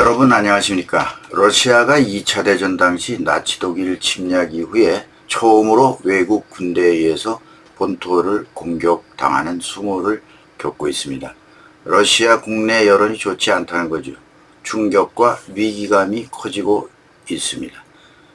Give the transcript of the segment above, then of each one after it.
여러분 안녕하십니까. 러시아가 2차 대전 당시 나치 독일 침략 이후에 처음으로 외국 군대에 의해서 본토를 공격당하는 수모를 겪고 있습니다. 러시아 국내 여론이 좋지 않다는 거죠. 충격과 위기감이 커지고 있습니다.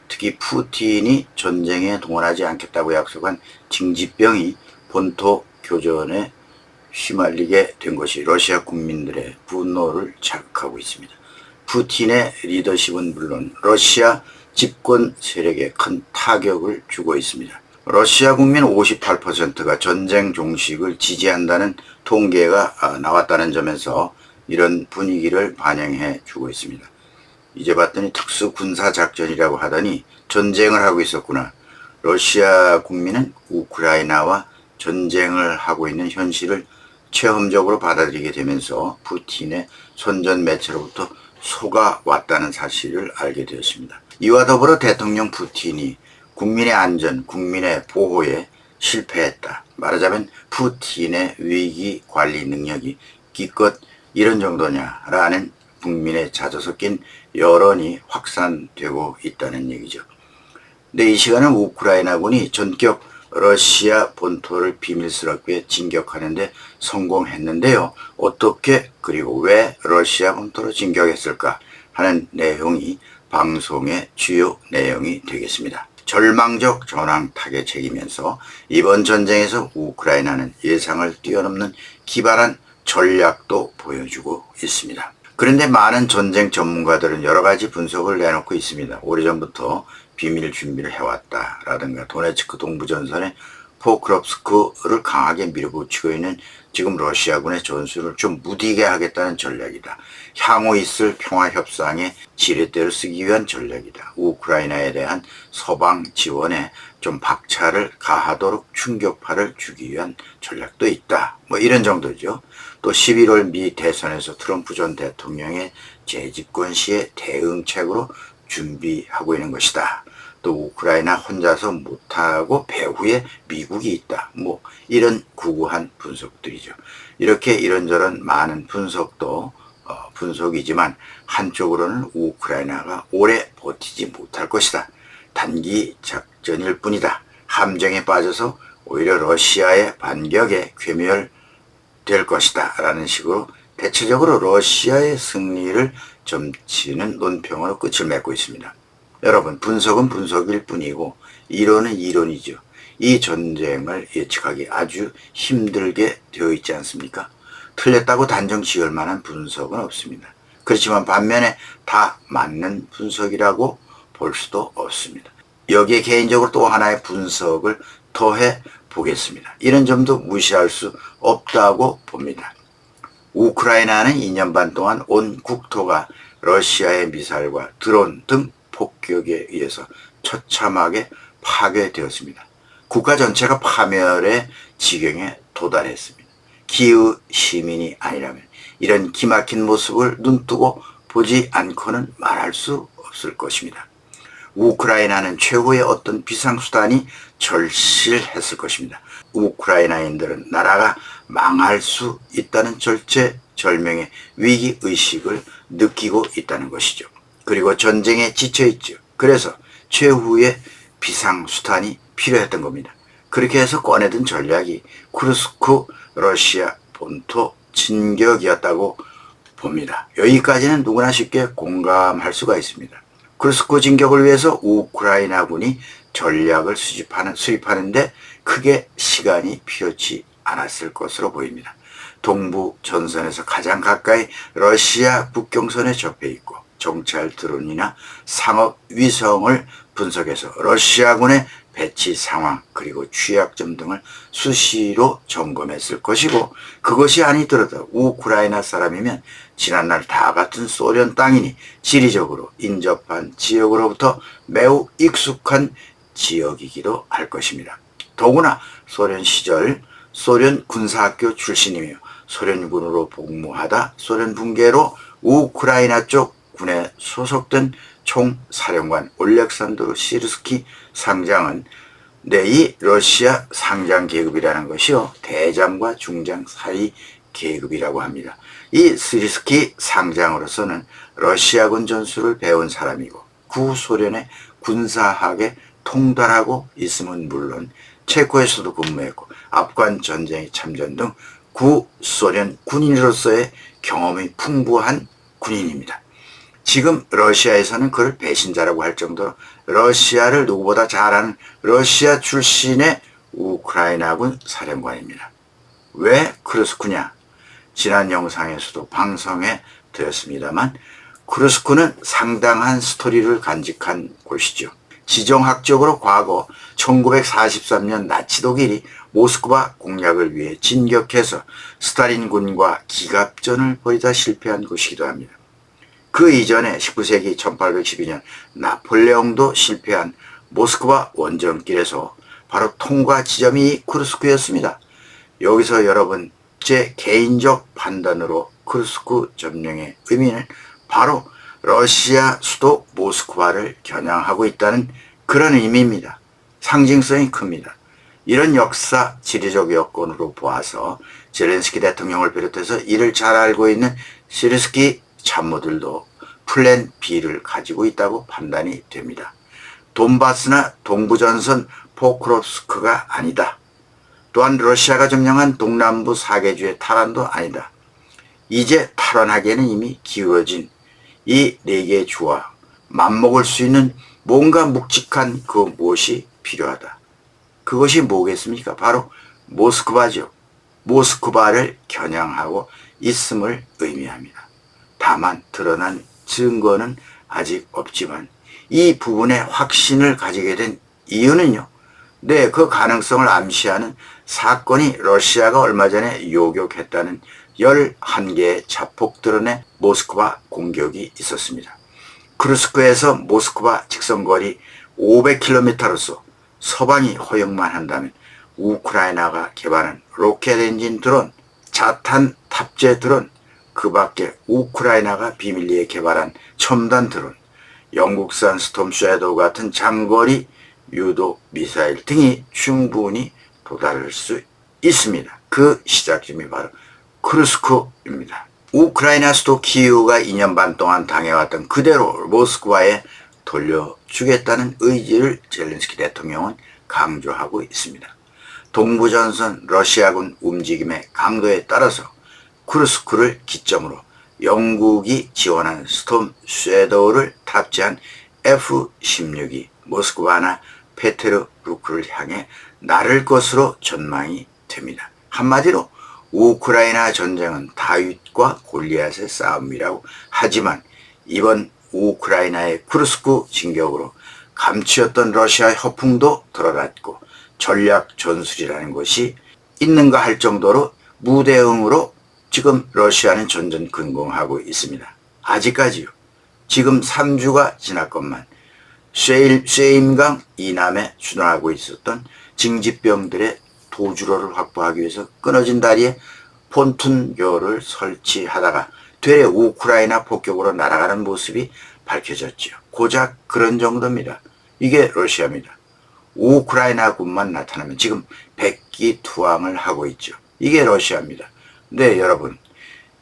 특히 푸틴이 전쟁에 동원하지 않겠다고 약속한 징집병이 본토 교전에 휘말리게 된 것이 러시아 국민들의 분노를 자극하고 있습니다. 푸틴의 리더십은 물론 러시아 집권 세력에 큰 타격을 주고 있습니다. 러시아 국민 58%가 전쟁 종식을 지지한다는 통계가 나왔다는 점에서 이런 분위기를 반영해 주고 있습니다. 이제 봤더니 특수 군사 작전이라고 하더니 전쟁을 하고 있었구나. 러시아 국민은 우크라이나와 전쟁을 하고 있는 현실을 체험적으로 받아들이게 되면서 푸틴의 선전 매체로부터 속아왔다는 사실을 알게 되었습니다. 이와 더불어 대통령 푸틴이 국민의 안전, 국민의 보호에 실패했다. 말하자면 푸틴의 위기 관리 능력이 기껏 이런 정도냐라는 국민의 잦아 섞인 여론이 확산되고 있다는 얘기죠. 근데 이 시간은 우크라이나군이 전격 러시아 본토를 비밀스럽게 진격하는데 성공했는데요. 어떻게 그리고 왜 러시아 본토로 진격했을까 하는 내용이 방송의 주요 내용이 되겠습니다. 절망적 전황 타겟책이면서 이번 전쟁에서 우크라이나는 예상을 뛰어넘는 기발한 전략도 보여주고 있습니다. 그런데 많은 전쟁 전문가들은 여러 가지 분석을 내놓고 있습니다. 오래전부터 비밀 준비를 해왔다라든가 도네츠크 동부전선에 포크롭스크를 강하게 밀어붙이고 있는 지금 러시아군의 전술을 좀 무디게 하겠다는 전략이다. 향후 있을 평화협상의 지렛대를 쓰기 위한 전략이다. 우크라이나에 대한 서방 지원에 좀 박차를 가하도록 충격파를 주기 위한 전략도 있다. 뭐 이런 정도죠. 또 11월 미 대선에서 트럼프 전 대통령의 재집권 시의 대응책으로 준비하고 있는 것이다. 또 우크라이나 혼자서 못하고 배후에 미국이 있다. 뭐 이런 구구한 분석들이죠. 이렇게 이런저런 많은 분석도 분석이지만 한쪽으로는 우크라이나가 오래 버티지 못할 것이다. 단기 작전일 뿐이다. 함정에 빠져서 오히려 러시아의 반격에 괴멸될 것이다. 라는 식으로 대체적으로 러시아의 승리를 점치는 논평으로 끝을 맺고 있습니다. 여러분, 분석은 분석일 뿐이고 이론은 이론이죠. 이 전쟁을 예측하기 아주 힘들게 되어 있지 않습니까? 틀렸다고 단정 지을 만한 분석은 없습니다. 그렇지만 반면에 다 맞는 분석이라고 볼 수도 없습니다. 여기에 개인적으로 또 하나의 분석을 더해 보겠습니다. 이런 점도 무시할 수 없다고 봅니다. 우크라이나는 2년 반 동안 온 국토가 러시아의 미사일과 드론 등 폭격에 의해서 처참하게 파괴되었습니다. 국가 전체가 파멸의 지경에 도달했습니다. 키և 시민이 아니라면 이런 기막힌 모습을 눈뜨고 보지 않고는 말할 수 없을 것입니다. 우크라이나는 최후의 어떤 비상수단이 절실했을 것입니다. 우크라이나인들은 나라가 망할 수 있다는 절체절명의 위기의식을 느끼고 있다는 것이죠. 그리고 전쟁에 지쳐있죠. 그래서 최후의 비상수단이 필요했던 겁니다. 그렇게 해서 꺼내든 전략이 쿠르스크 러시아 본토 진격이었다고 봅니다. 여기까지는 누구나 쉽게 공감할 수가 있습니다. 쿠르스크 진격을 위해서 우크라이나군이 전략을 수립하는데 크게 시간이 필요치 않았을 것으로 보입니다. 동부 전선에서 가장 가까이 러시아 국경선에 접해 있고 정찰 드론이나 상업 위성을 분석해서 러시아군의 배치 상황 그리고 취약점 등을 수시로 점검했을 것이고 그것이 아니더라도 우크라이나 사람이면 지난날 다 같은 소련 땅이니 지리적으로 인접한 지역으로부터 매우 익숙한 지역이기도 할 것입니다. 더구나 소련 시절 소련 군사학교 출신이며 소련군으로 복무하다 소련 붕괴로 우크라이나 쪽 군에 소속된 총사령관 올렉산드르 시르스키 상장은 이 러시아 상장 계급이라는 것이요 대장과 중장 사이 계급이라고 합니다. 이 스리스키 상장으로서는 러시아군 전술을 배운 사람이고 구소련의 군사학에 통달하고 있음은 물론 체코에서도 근무했고 아프간 전쟁에 참전 등 구소련 군인으로서의 경험이 풍부한 군인입니다. 지금 러시아에서는 그를 배신자라고 할 정도로 러시아를 누구보다 잘 아는 러시아 출신의 우크라이나군 사령관입니다. 왜 크루스크냐? 지난 영상에서도 방송해 드렸습니다만 크루스크는 상당한 스토리를 간직한 곳이죠. 지정학적으로 과거 1943년 나치 독일이 모스크바 공략을 위해 진격해서 스탈린군과 기갑전을 벌이다 실패한 곳이기도 합니다. 그 이전에 19세기 1812년 나폴레옹도 실패한 모스크바 원정길에서 바로 통과 지점이 크루스크였습니다. 여기서 여러분, 제 개인적 판단으로 크루스크 점령의 의미는 바로 러시아 수도 모스크바를 겨냥하고 있다는 그런 의미입니다. 상징성이 큽니다. 이런 역사 지리적 여건으로 보아서 젤렌스키 대통령을 비롯해서 이를 잘 알고 있는 시르스키 참모들도 플랜 B를 가지고 있다고 판단이 됩니다. 돈바스나 동부전선 포크롭스크가 아니다. 또한 러시아가 점령한 동남부 사계주의 탈환도 아니다. 이제 탈환하기에는 이미 기울어진 이 네 개의 주와 맞먹을 수 있는 뭔가 묵직한 그 무엇이 필요하다. 그것이 뭐겠습니까? 바로 모스크바죠. 모스크바를 겨냥하고 있음을 의미합니다. 다만 드러난 증거는 아직 없지만 이 부분에 확신을 가지게 된 이유는요. 네, 그 가능성을 암시하는 사건이 러시아가 얼마 전에 요격했다는 11개의 자폭 드론의 모스크바 공격이 있었습니다. 크루스크에서 모스크바 직선거리 500km로서 서방이 허용만 한다면 우크라이나가 개발한 로켓 엔진 드론, 자탄 탑재 드론, 그 밖에 우크라이나가 비밀리에 개발한 첨단 드론, 영국산 스톰 섀도우 같은 장거리 유도 미사일 등이 충분히 도달할 수 있습니다. 그 시작점이 바로 크루스크입니다. 우크라이나 수도 키이우가 2년 반 동안 당해왔던 그대로 모스크바에 돌려주겠다는 의지를 젤렌스키 대통령은 강조하고 있습니다. 동부전선 러시아군 움직임의 강도에 따라서 크루스크를 기점으로 영국이 지원한 스톰 섀도우를 탑재한 F-16이 모스크바나 페테르부르크를 향해 나를 것으로 전망이 됩니다. 한마디로 우크라이나 전쟁은 다윗과 골리앗의 싸움이라고 하지만 이번 우크라이나의 크루스크 진격으로 감추었던 러시아의 허풍도 드러났고 전략 전술이라는 것이 있는가 할 정도로 무대응으로 지금 러시아는 전전긍긍하고 있습니다. 아직까지요. 지금 3주가 지났건만 쉐임강 이남에 주둔하고 있었던 징집병들의 도주로를 확보하기 위해서 끊어진 다리에 폰툰교를 설치하다가 되레 우크라이나 폭격으로 날아가는 모습이 밝혀졌죠. 고작 그런 정도입니다. 이게 러시아입니다. 우크라이나군만 나타나면 지금 백기투항을 하고 있죠. 이게 러시아입니다. 네, 여러분.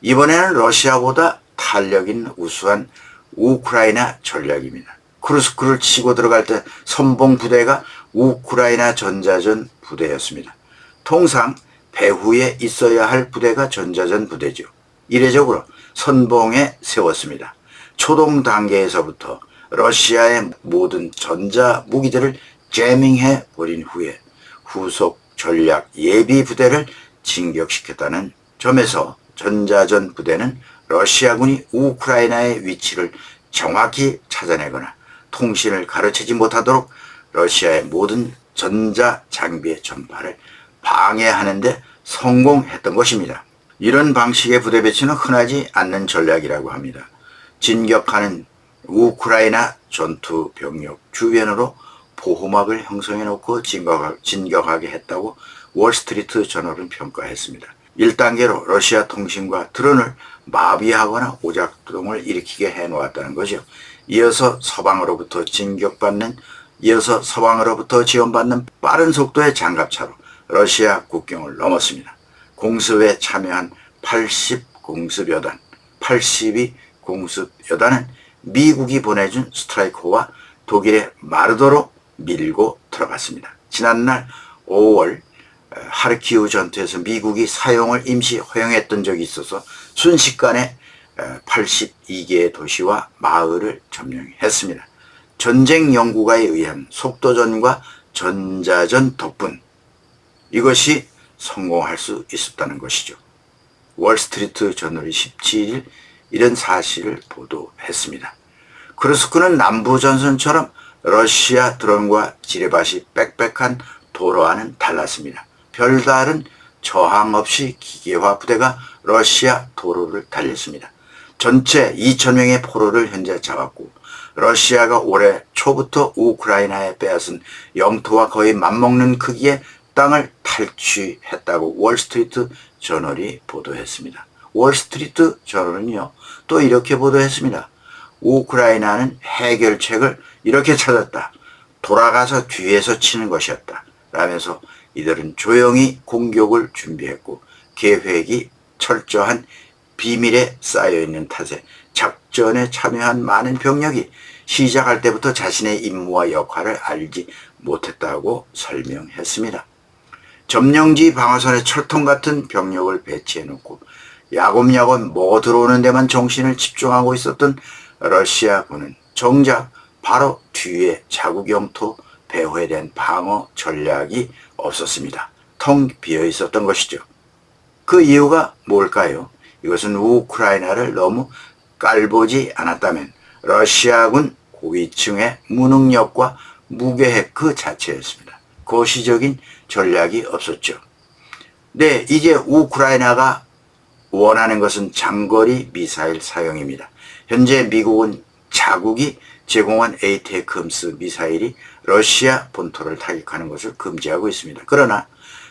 이번에는 러시아보다 탄력 있는 우수한 우크라이나 전략입니다. 크루스크를 치고 들어갈 때 선봉 부대가 우크라이나 전자전 부대였습니다. 통상 배후에 있어야 할 부대가 전자전 부대죠. 이례적으로 선봉에 세웠습니다. 초동 단계에서부터 러시아의 모든 전자 무기들을 제밍해 버린 후에 후속 전략 예비 부대를 진격시켰다는 점에서 전자전 부대는 러시아군이 우크라이나의 위치를 정확히 찾아내거나 통신을 가르치지 못하도록 러시아의 모든 전자 장비의 전파를 방해하는 데 성공했던 것입니다. 이런 방식의 부대 배치는 흔하지 않는 전략이라고 합니다. 진격하는 우크라이나 전투 병력 주변으로 보호막을 형성해 놓고 진격하게 했다고 월스트리트 저널은 평가했습니다. 1단계로 러시아 통신과 드론을 마비하거나 오작동을 일으키게 해놓았다는 거죠. 이어서 서방으로부터 지원받는 빠른 속도의 장갑차로 러시아 국경을 넘었습니다. 공습에 참여한 공습여단, 82 공습여단은 미국이 보내준 스트라이커와 독일의 마르도로 밀고 들어갔습니다. 지난날 5월 하르키우 전투에서 미국이 사용을 임시 허용했던 적이 있어서 순식간에 82개의 도시와 마을을 점령했습니다. 전쟁 연구가에 의한 속도전과 전자전 덕분 이것이 성공할 수 있었다는 것이죠. 월스트리트 저널이 17일 이런 사실을 보도했습니다. 크루스크는 남부전선처럼 러시아 드론과 지뢰밭이 빽빽한 도로와는 달랐습니다. 별다른 저항 없이 기계화 부대가 러시아 도로를 달렸습니다. 전체 2,000명의 포로를 현재 잡았고 러시아가 올해 초부터 우크라이나에 빼앗은 영토와 거의 맞먹는 크기의 땅을 탈취했다고 월스트리트 저널이 보도했습니다. 월스트리트 저널은요, 또 이렇게 보도했습니다. 우크라이나는 해결책을 이렇게 찾았다. 돌아가서 뒤에서 치는 것이었다. 라면서 이들은 조용히 공격을 준비했고 계획이 철저한 비밀에 쌓여있는 탓에 작전에 참여한 많은 병력이 시작할 때부터 자신의 임무와 역할을 알지 못했다고 설명했습니다. 점령지 방어선에 철통 같은 병력을 배치해놓고 야곱야곱 먹어 들어오는 데만 정신을 집중하고 있었던 러시아군은 정작 바로 뒤에 자국 영토 배후에 대한 방어 전략이 없었습니다. 텅 비어 있었던 것이죠. 그 이유가 뭘까요? 이것은 우크라이나를 너무 깔보지 않았다면 러시아군 고위층의 무능력과 무계획 그 자체였습니다. 거시적인 전략이 없었죠. 네, 이제 우크라이나가 원하는 것은 장거리 미사일 사용입니다. 현재 미국은 자국이 제공한 에이테크음스 미사일이 러시아 본토를 타격하는 것을 금지하고 있습니다. 그러나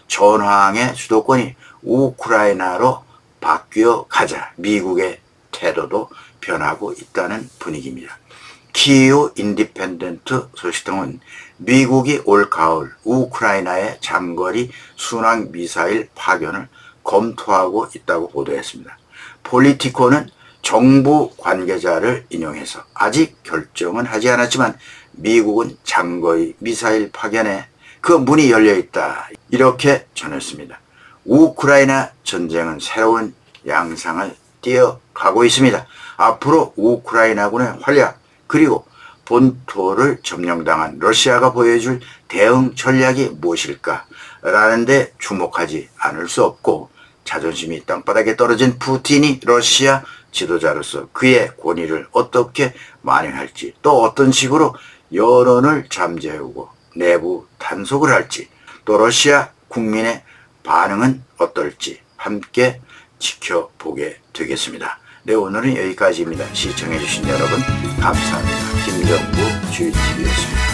전황의 주도권이 우크라이나로 바뀌어 가자 미국의 태도도 변하고 있다는 분위기입니다. 키이우 인디펜던트 소식통은 미국이 올 가을 우크라이나의 장거리 순항 미사일 파견을 검토하고 있다고 보도했습니다. 폴리티코는 정부 관계자를 인용해서 아직 결정은 하지 않았지만 미국은 장거리 미사일 파견에 그 문이 열려 있다. 이렇게 전했습니다. 우크라이나 전쟁은 새로운 양상을 띄어가고 있습니다. 앞으로 우크라이나군의 활약 그리고 본토를 점령당한 러시아가 보여줄 대응 전략이 무엇일까 라는 데 주목하지 않을 수 없고 자존심이 땅바닥에 떨어진 푸틴이 러시아 지도자로서 그의 권위를 어떻게 만회할지 또 어떤 식으로 여론을 잠재우고 내부 단속을 할지 또 러시아 국민의 반응은 어떨지 함께 지켜보게 되겠습니다. 네, 오늘은 여기까지입니다. 시청해주신 여러분 감사합니다. 김정부 주의TV였습니다.